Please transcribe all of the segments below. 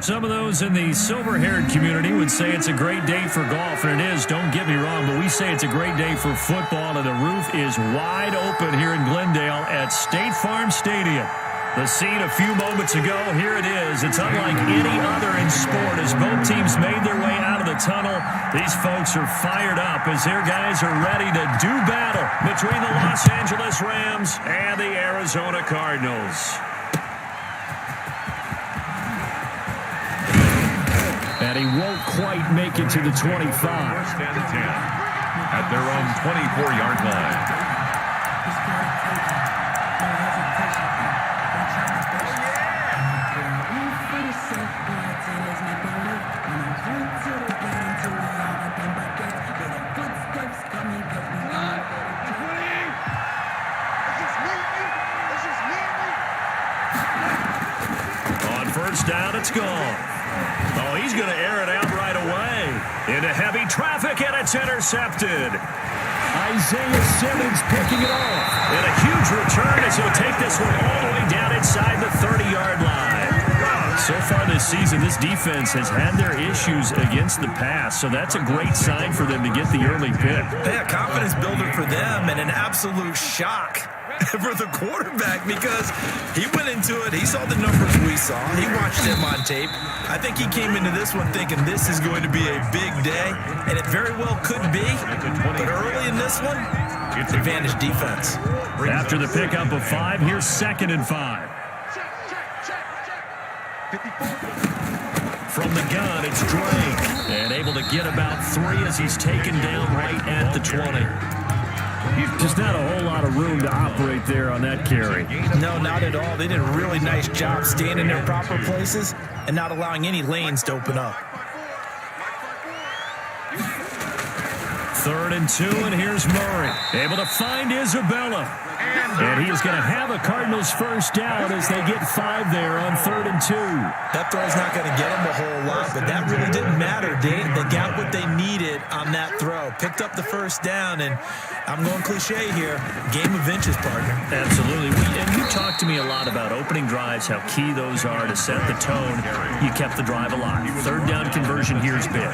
Some of those in the silver-haired community would say it's a great day for golf, and it is, don't get me wrong, but we say it's a great day for football, and the roof is wide open here in Glendale at State Farm Stadium. The scene a few moments ago, here it is. It's unlike any other in sport as both teams made their way out of the tunnel. These folks are fired up as their guys are ready to do battle between the Los Angeles Rams and the Arizona Cardinals. And he won't quite make it to the 25. First and 10 at their own 24-yard line. First down, it's gone. Oh, he's going to air it out right away. Into heavy traffic, and it's intercepted. Isaiah Simmons picking it off. And a huge return as he'll take this one all the way down inside the 30-yard line. So far this season, this defense has had their issues against the pass, so that's a great sign for them to get the early pick. Yeah, confidence builder for them and an absolute shock for the quarterback because he went into it. He saw the numbers we saw. He watched them on tape. I think he came into this one thinking this is going to be a big day, and it very well could be. But early in this one, it's advantage defense. After the pickup of 5, here's 2nd and 5. From the gun, it's Drake. And able to get about 3 as he's taken down right at the 20. Just not a whole lot of room to operate there on that carry. No, not at all. They did a really nice job staying in their proper places and not allowing any lanes to open up. 3rd and 2, and here's Murray. Able to find Isabella. And he is going to have a Cardinals first down as they get 5 there on 3rd and 2. That throw's not going to get them a whole lot, but that really didn't matter, Dave. They got what they needed on that throw. Picked up the first down, and I'm going cliche here. Game of inches, partner. Absolutely. And you talked to me a lot about opening drives, how key those are to set the tone. You kept the drive alive. 3rd down conversion here's big.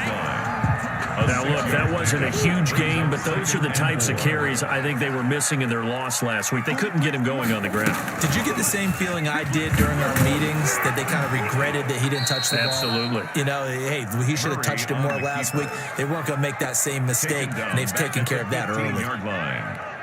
Now, look, that wasn't a huge game, but those are the types of carries I think they were missing in their loss last week. They couldn't get him going on the ground. Did you get the same feeling I did during our meetings, that they kind of regretted that he didn't touch the ball? Absolutely. You know, hey, he should have touched it more last week. They weren't going to make that same mistake, and they've taken care of that early.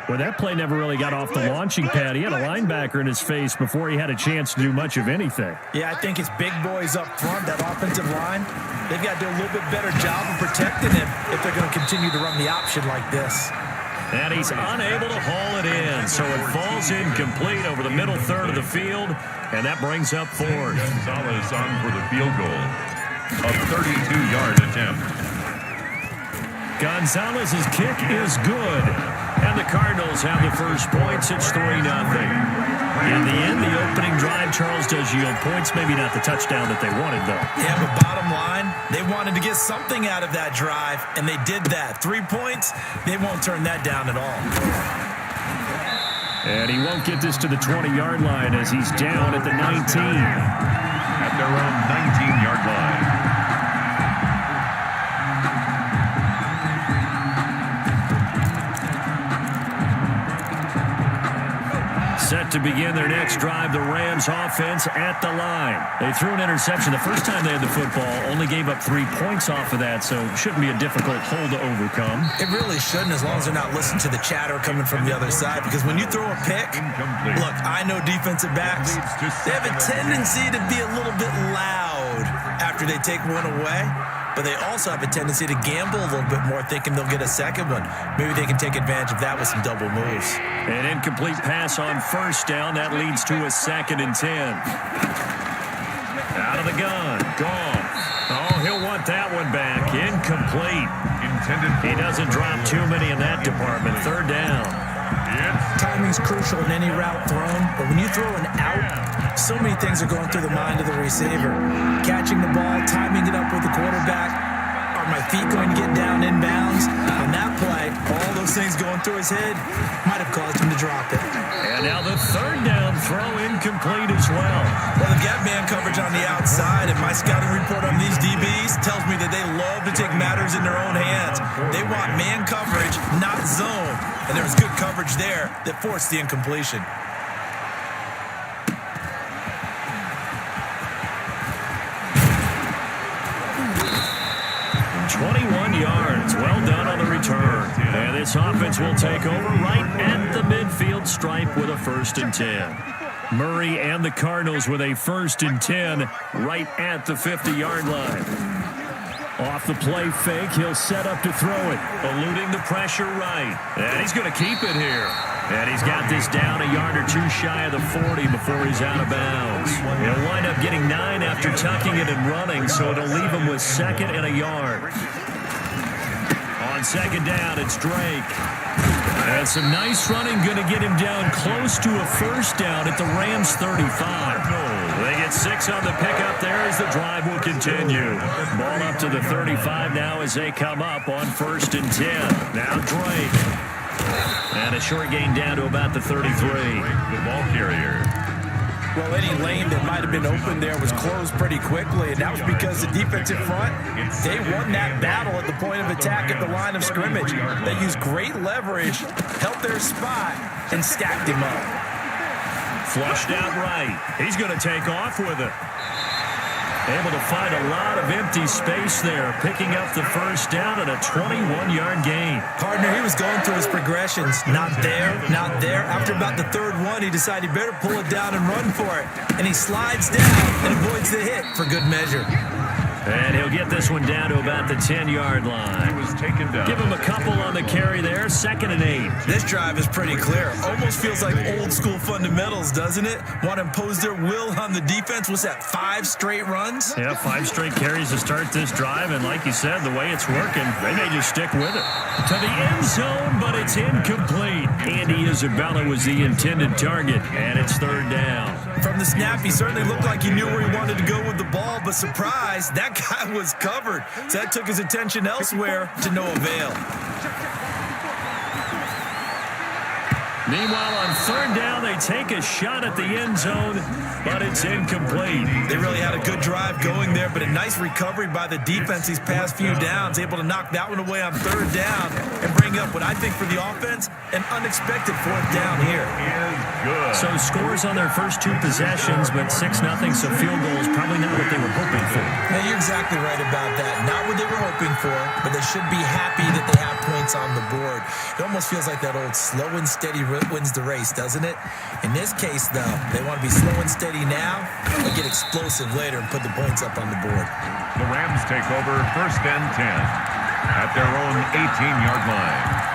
Well, that play never really got off the launching pad. He had a linebacker in his face before he had a chance to do much of anything. Yeah, I think it's big boys up front, that offensive line. They've got to do a little bit better job of protecting him if they're going to continue to run the option like this. And he's unable to haul it in, so it falls incomplete over the middle third of the field, and that brings up 4th. Gonzalez on for the field goal. A 32-yard attempt. Gonzalez's kick is good. And the Cardinals have the first points. It's 3-0. In the end, the opening drive, Charles, does yield points. Maybe not the touchdown that they wanted, though. Yeah, but bottom line, they wanted to get something out of that drive, and they did that. 3 points, they won't turn that down at all. And he won't get this to the 20-yard line as he's down at the 19. At their own 19-yard line. Set to begin their next drive, the Rams offense at the line. They threw an interception the first time they had the football, only gave up 3 points off of that, so it shouldn't be a difficult hole to overcome. It really shouldn't, as long as they're not listening to the chatter coming from the other side, because when you throw a pick, look, I know defensive backs, they have a tendency to be a little bit loud after they take one away. But they also have a tendency to gamble a little bit more, thinking they'll get a second one. Maybe they can take advantage of that with some double moves. An incomplete pass on first down. That leads to a 2nd and 10. Out of the gun. Gone. Oh, he'll want that one back. Incomplete. He doesn't drop too many in that department. 3rd down. Timing's crucial in any route thrown, but when you throw an out, so many things are going through the mind of the receiver. Catching the ball, timing it up with the quarterback. Are my feet going to get down in bounds? On that play, all those things going through his head might have caused him to drop it. And now the 3rd down throw incomplete as well. Well, they've got man coverage on the outside, and my scouting report on these DBs tells me that they love to take matters in their own hands. They want man coverage, not zone. And there was good coverage there that forced the incompletion. 21 yards. Well done on the return. And this offense will take over right at the midfield stripe with a 1st and 10. Murray and the Cardinals with a 1st and 10 right at the 50-yard line. Off the play fake, he'll set up to throw it. Eluding the pressure right. And he's going to keep it here. And he's got this down a yard or two shy of the 40 before he's out of bounds. He'll wind up getting 9 after tucking it and running, so it'll leave him with 2nd and a yard. On 2nd down, it's Drake. And some nice running, going to get him down close to a 1st down at the Rams 35. They get 6 on the pickup there as the drive will continue. Ball up to the 35 now as they come up on 1st and 10. Now Drake. And a short gain down to about the 33. The ball carrier. Well, any lane that might have been open there was closed pretty quickly, and that was because the defensive front, they won that battle at the point of attack at the line of scrimmage. They used great leverage, held their spot, and stacked him up. Flushed out right. He's going to take off with it. Able to find a lot of empty space there, picking up the 1st down and a 21-yard gain. Partner, he was going through his progressions. Not there, not there. After about the 3rd one, he decided he better pull it down and run for it. And he slides down and avoids the hit for good measure. And he'll get this one down to about the 10-yard line. He was taken down. Give him a couple on the carry there. 2nd and 8. This drive is pretty clear. Almost feels like old school fundamentals, doesn't it? Want to impose their will on the defense. What's that, 5 straight runs? Yeah, 5 straight carries to start this drive. And like you said, the way it's working, they may just stick with it. To the end zone, but it's incomplete. Andy Isabella was the intended target, and it's 3rd down. From the snap, he certainly looked like he knew where he wanted to go with the ball, but surprise, that guy was covered. So that took his attention elsewhere to no avail. Meanwhile, on 3rd down, they take a shot at the end zone, but it's incomplete. They really had a good drive going there, but a nice recovery by the defense these past few downs, able to knock that one away on 3rd down and bring up what I think for the offense, an unexpected 4th down here. Good. So scores on their first 2 possessions, but 6-0, so field goal is probably not what they were hoping for. Yeah, you're exactly right about that. Not what they were hoping for, but they should be happy that they have points on the board. It almost feels like that old slow and steady wins the race, doesn't it? In this case, though, they want to be slow and steady now, but get explosive later and put the points up on the board. The Rams take over 1st and 10 at their own 18-yard line.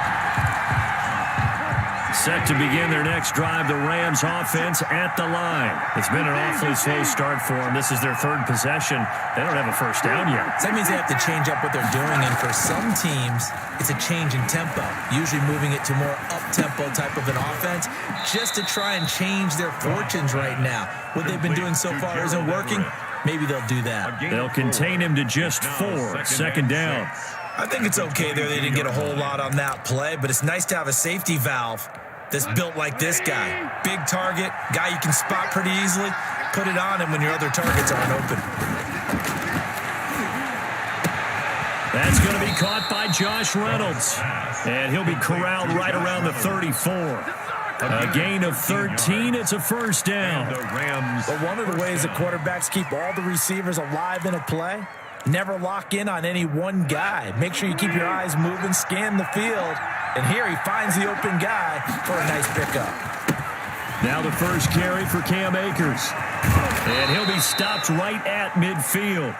Set to begin their next drive, the Rams offense at the line. It's been an awfully slow start for them. This is their 3rd possession. They don't have a 1st down yet. So that means they have to change up what they're doing, and for some teams, it's a change in tempo, usually moving it to more up-tempo type of an offense just to try and change their fortunes right now. What they've been doing so far isn't working. Maybe they'll do that. They'll contain him to just 4, 2nd down. I think it's okay there. They didn't get a whole lot on that play, but it's nice to have a safety valve that's built like this guy. Big target, guy you can spot pretty easily. Put it on him when your other targets aren't open. That's going to be caught by Josh Reynolds. And he'll be corralled right around the 34. A gain of 13. It's a 1st down. The Rams. But one of the ways the quarterbacks keep all the receivers alive in a play, never lock in on any one guy. Make sure you keep your eyes moving, scan the field. And here he finds the open guy for a nice pickup. Now the first carry for Cam Akers. And he'll be stopped right at midfield.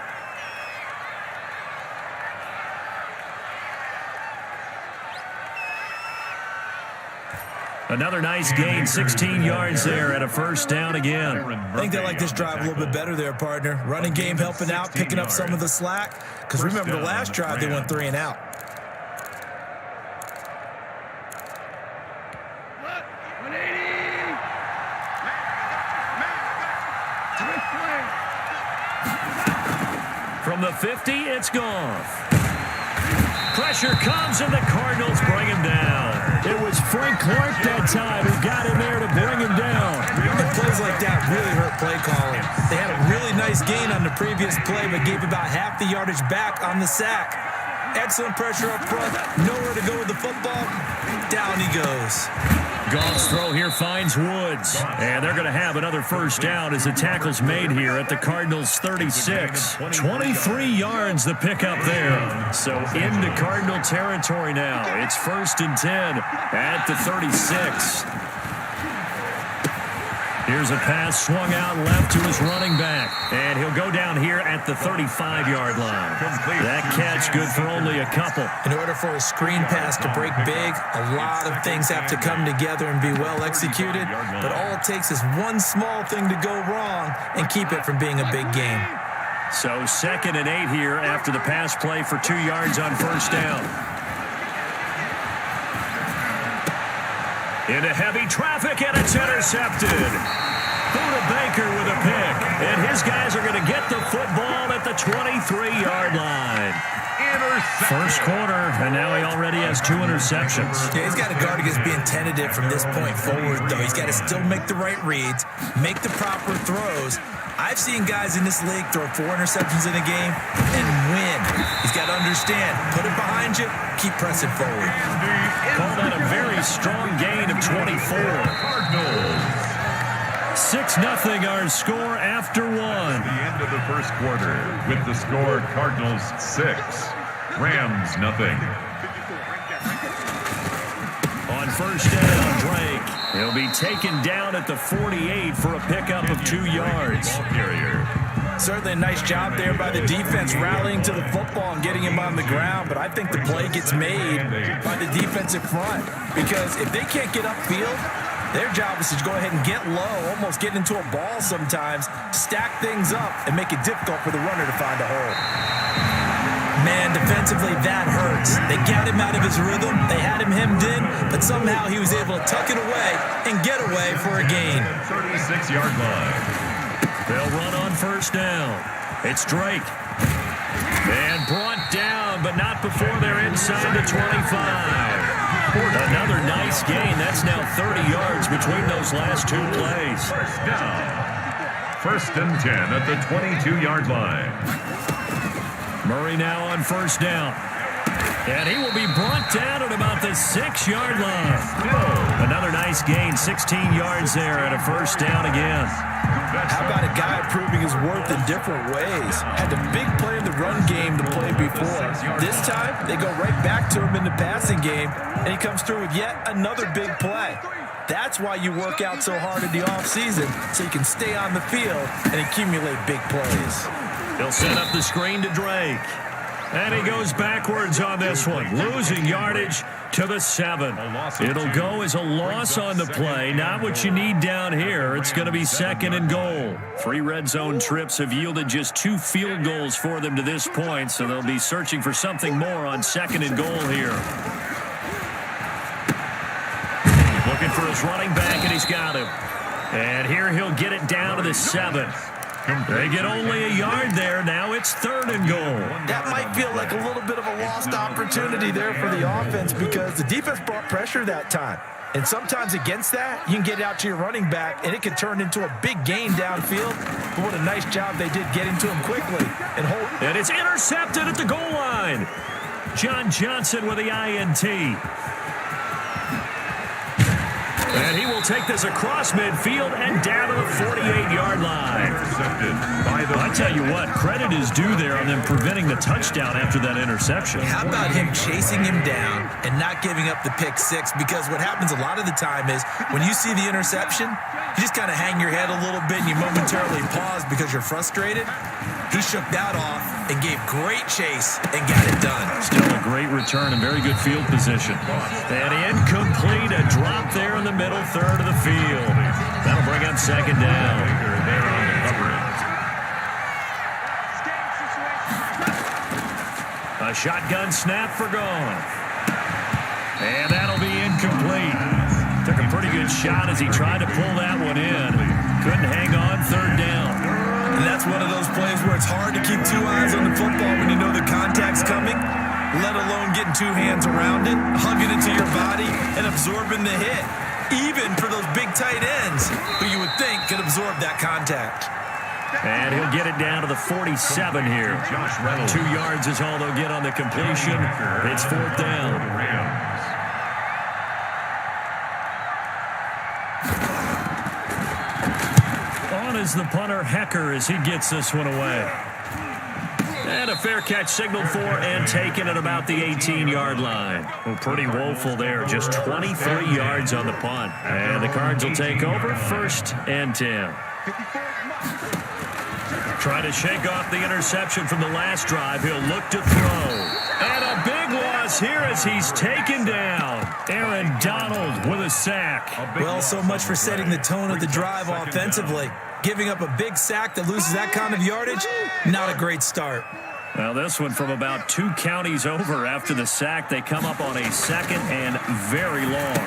Another nice gain, 16 yards there and a 1st down again. I think they like this drive a little bit better there, partner. Running game helping out, picking up some of the slack. Because remember the last drive, they went 3 and out. From the 50, it's gone. Pressure comes, and the Cardinals bring him down. It was Frank Clark that time who got in there to bring him down. And plays like that really hurt play calling. They had a really nice nice gain on the previous play, but gave about half the yardage back on the sack. Excellent pressure up front. Nowhere to go with the football. Down he goes. Goff's throw here finds Woods. And they're going to have another first down as the tackle's made here at the Cardinals' 36. 23 yards the pickup there. So into Cardinal territory now. It's 1st and 10 at the 36. Here's a pass swung out left to his running back. And he'll go down here at the 35-yard line. That catch good for only a couple. In order for a screen pass to break big, a lot of things have to come together and be well executed. But all it takes is one small thing to go wrong and keep it from being a big game. So 2nd and 8 here after the pass play for 2 yards on first down. Into heavy traffic, and it's intercepted. Buda Baker with a pick, and his guys are going to get the football at the 23-yard line. First quarter, and now he already has 2 interceptions. Yeah, he's got to guard against being tentative from this point forward, though. He's got to still make the right reads, make the proper throws. I've seen guys in this league throw 4 interceptions in a game and win. He's got to understand, put it behind you, keep pressing forward. Call that a very strong gain of 24. 6-0 our score after 1. At the end of the first quarter, with the score Cardinals 6, Rams nothing. On first down, Drake. He'll be taken down at the 48 for a pickup of 2 yards. Certainly a nice job there by the defense rallying to the football and getting him on the ground, but I think the play gets made by the defensive front because if they can't get upfield, their job is to go ahead and get low, almost get into a ball sometimes, stack things up, and make it difficult for the runner to find a hole. Man, defensively, that hurts. They got him out of his rhythm. They had him hemmed in, but somehow he was able to tuck it away and get away for a gain. 36-yard line. They'll run on first down. It's Drake. And brought down, but not before they're inside the 25. Another nice gain. That's now 30 yards between those last 2 plays. First down. 1st and 10 at the 22-yard line. Murray now on first down. And he will be brought down at about the 6-yard line. Another nice gain, 16 yards there and a first down again. How about a guy proving his worth in different ways? Had the big play in the run game to play before. This time, they go right back to him in the passing game, and he comes through with yet another big play. That's why you work out so hard in the offseason, so you can stay on the field and accumulate big plays. He'll set up the screen to Drake. And he goes backwards on this one, losing yardage to the 7. It'll go as a loss on the play. Not what you need down here. It's going to be 2nd and goal. 3 red zone trips have yielded just 2 field goals for them to this point, so they'll be searching for something more on 2nd and goal here. Looking for his running back, and he's got him. And here he'll get it down to the 7. They get only a yard there. Now it's 3rd and goal. That might feel like a little bit of a lost opportunity there for the offense because the defense brought pressure that time. And sometimes against that, you can get out to your running back, and it can turn into a big gain downfield. But what a nice job they did getting to him quickly. And it's intercepted at the goal line. John Johnson with the INT. And he will take this across midfield and down to the 48-yard line. I tell you what, credit is due there on them preventing the touchdown after that interception. How about him chasing him down and not giving up the pick 6? Because what happens a lot of the time is when you see the interception, you just kind of hang your head a little bit and you momentarily pause because you're frustrated. He shook that off and gave great chase and got it done. Still a great return and very good field position. And incomplete, a drop there in the middle third of the field. That'll bring up 2nd down. A shotgun snap for Gone. And that'll be incomplete. Took a pretty good shot as he tried to pull that one in. Couldn't hang on, 3rd down. And that's one of those plays where it's hard to keep 2 eyes on the football when you know the contact's coming, let alone getting 2 hands around it, hugging it to your body, and absorbing the hit. Even for those big tight ends who you would think could absorb that contact. And he'll get it down to the 47 here. 2 yards is all they'll get on the completion. It's 4th down. On is the punter, Hecker, as he gets this one away. And a fair catch signaled for and taken at about the 18-yard line. Well, pretty woeful there. Just 23 yards on the punt. And the Cards will take over 1st and 10. Trying to shake off the interception from the last drive. He'll look to throw. And a big loss here as he's taken down. Aaron Donald with a sack. Well, so much for setting the tone of the drive offensively. Giving up a big sack that loses that kind of yardage, not a great start. Well, this one from about 2 counties over after the sack. They come up on a 2nd and very long.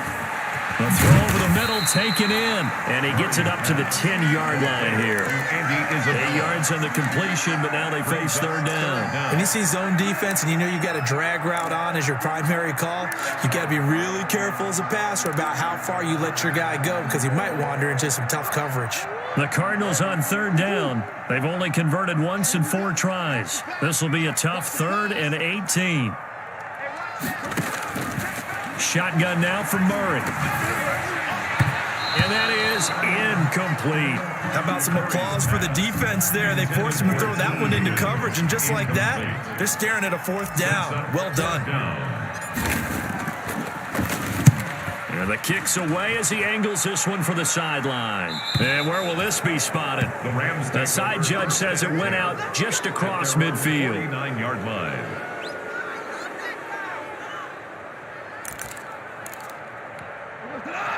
The throw over the middle taken in, and he gets it up to the 10-yard line here. 8 yards on the completion, but now they face 3rd down. When you see zone defense and you know you got a drag route on as your primary call, you got to be really careful as a passer about how far you let your guy go because he might wander into some tough coverage. The Cardinals on 3rd down. They've only converted once in 4 tries. This will be a tough 3rd and 18. Shotgun now from Murray. And that is incomplete. How about some applause for the defense there? They forced him to throw that one into coverage, and just like that, they're staring at a 4th down. Well done. And the kick's away as he angles this one for the sideline. And where will this be spotted? The side judge says it went out just across midfield. 49-yard line.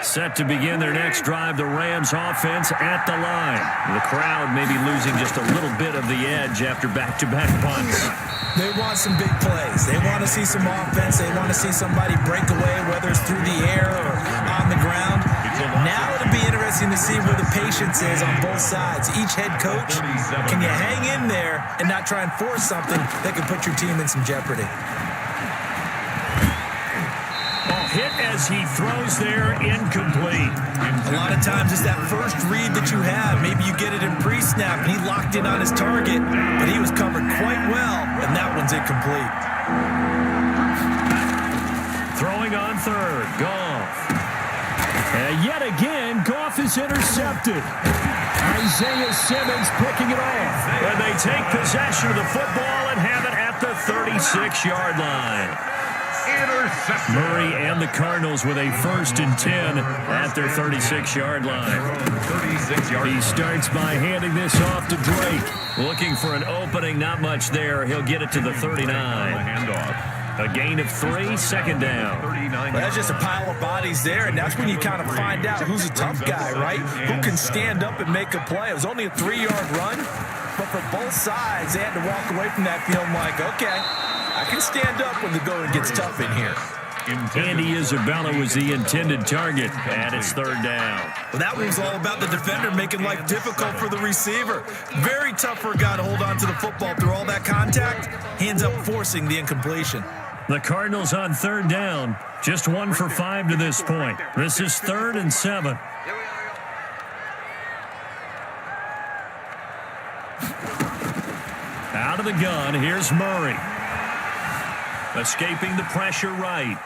Set to begin their next drive, the Rams offense at the line. The crowd may be losing just a little bit of the edge after back-to-back punts. They want some big plays. They want to see some offense. They want to see somebody break away, whether it's through the air or on the ground. Now it'll be interesting to see where the patience is on both sides. Each head coach, can you hang in there and not try and force something that could put your team in some jeopardy? Hit as he throws there, incomplete. A lot of times it's that first read that you have. Maybe you get it in pre-snap, and he locked in on his target, but he was covered quite well, and that one's incomplete. Throwing on 3rd, Goff. And yet again, Goff is intercepted. Isaiah Simmons picking it off. And they take possession of the football and have it at the 36-yard line. Murray and the Cardinals with a 1st and 10 at their 36-yard line. He starts by handing this off to Drake. Looking for an opening, not much there. He'll get it to the 39. A gain of 3, 2nd down. Well, that's just a pile of bodies there, and that's when you kind of find out who's a tough guy, right? Who can stand up and make a play. It was only a 3-yard run, but for both sides, they had to walk away from that feeling like, okay, I can stand up when the going gets tough in here. Andy Isabella was the intended target, and it's 3rd down. Well, that one was all about the defender making life difficult for the receiver. Very tough for a guy to hold on to the football through all that contact. He ends up forcing the incompletion. The Cardinals on 3rd down, just 1 for 5 to this point. This is 3rd and 7. Out of the gun, here's Murray. Escaping the pressure right.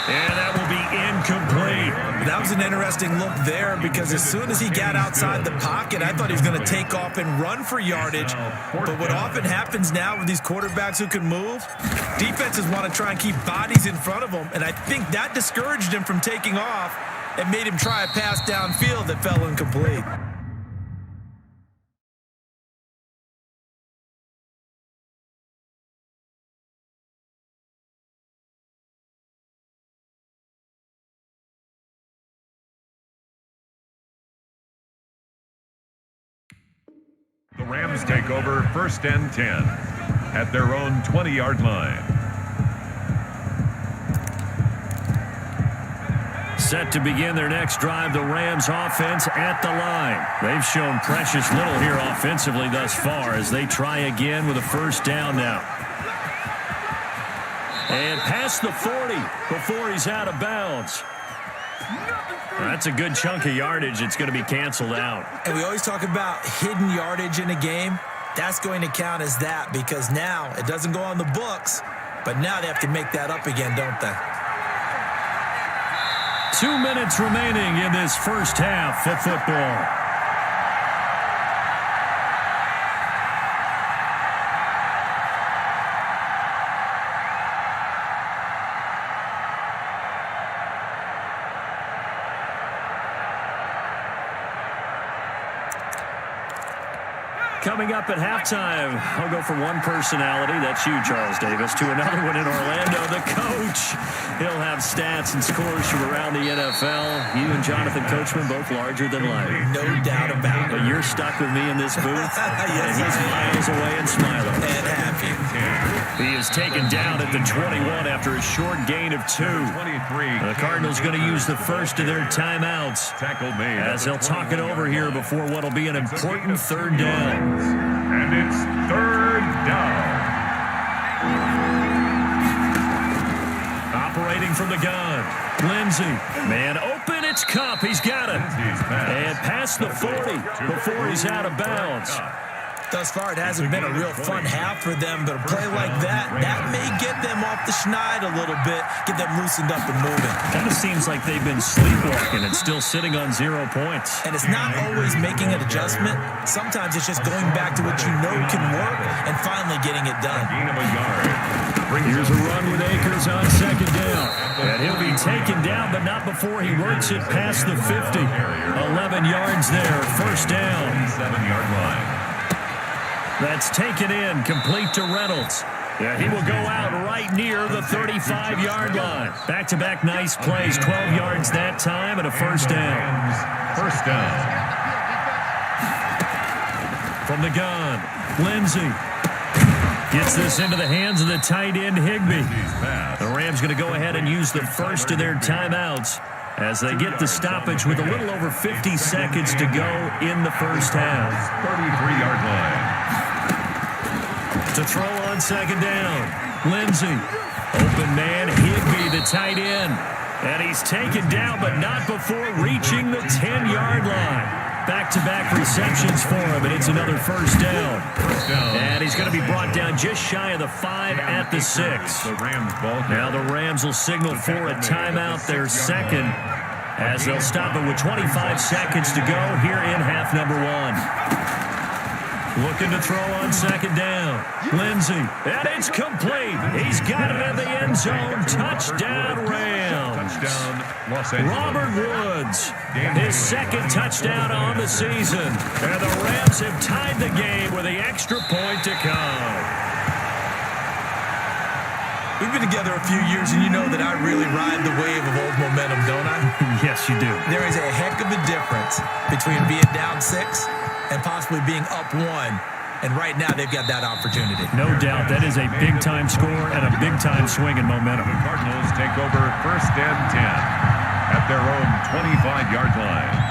And that will be incomplete. That was an interesting look there because as soon as he got outside the pocket, I thought he was going to take off and run for yardage. But what often happens now with these quarterbacks who can move, defenses want to try and keep bodies in front of them. And I think that discouraged him from taking off and made him try a pass downfield that fell incomplete. The Rams take over 1st and 10 at their own 20-yard line. Set to begin their next drive, the Rams offense at the line. They've shown precious little here offensively thus far as they try again with a 1st down now. And past the 40 before he's out of bounds. That's a good chunk of yardage. It's going to be canceled out. And we always talk about hidden yardage in a game. That's going to count as that because now it doesn't go on the books, but now they have to make that up again, don't they? 2 minutes remaining in this first half of football. Coming up at halftime, I'll go from one personality, that's you, Charles Davis, to another one in Orlando, the coach. He'll have stats and scores from around the NFL. You and Jonathan Coachman both larger than life. No doubt about it. But you're stuck with me in this booth, yes, and he's miles away and smiling. And happy. He is taken down at the 21 after a short gain of 2. The Cardinals going to use the first of their timeouts as they'll talk it over here before what will be an important third down. And it's third down. Operating from the gun. Lindsey. Man open. It's Cup. He's got it. And past the 40 before he's out of bounds. Thus far, it hasn't been a real fun half for them, but a play like that may get them off the schneid a little bit, get them loosened up and moving. Kind of seems like they've been sleepwalking and still sitting on 0 points. And it's not always making an adjustment. Sometimes it's just going back to what you know can work and finally getting it done. Here's a run with Akers on second down. And he'll be taken down, but not before he works it past the 50. 11 yards there, first down. 7-yard line. That's taken in, complete to Reynolds. Yeah, he will go out right near the 35-yard line. Back-to-back nice plays, 12 yards that time and a first down. First down. From the gun, Lindsey gets this into the hands of the tight end, Higbee. The Rams going to go ahead and use the first of their timeouts as they get the stoppage with a little over 50 seconds to go in the first half. 33-yard line. To throw on second down, Lindsey. Open man, Higbee, the tight end. And he's taken down, but not before reaching the 10-yard line. Back-to-back receptions for him, and it's another first down. And he's going to be brought down just shy of the 5 at the 6. Now the Rams will signal for a timeout, their second, as they'll stop it with 25 seconds to go here in half number 1. Looking to throw on second down. Lindsey. And it's complete. He's got it in the end zone. Touchdown, Rams. Touchdown, Los Angeles. Robert Woods. His second touchdown on the season. And the Rams have tied the game with the extra point to come. We've been together a few years, and you know that I really ride the wave of old momentum, don't I? Yes, you do. There is a heck of a difference between being down 6 and possibly being up 1. And right now, they've got that opportunity. No doubt. That is a big-time score and a big-time swing in momentum. The Cardinals take over first and 10 at their own 25-yard line.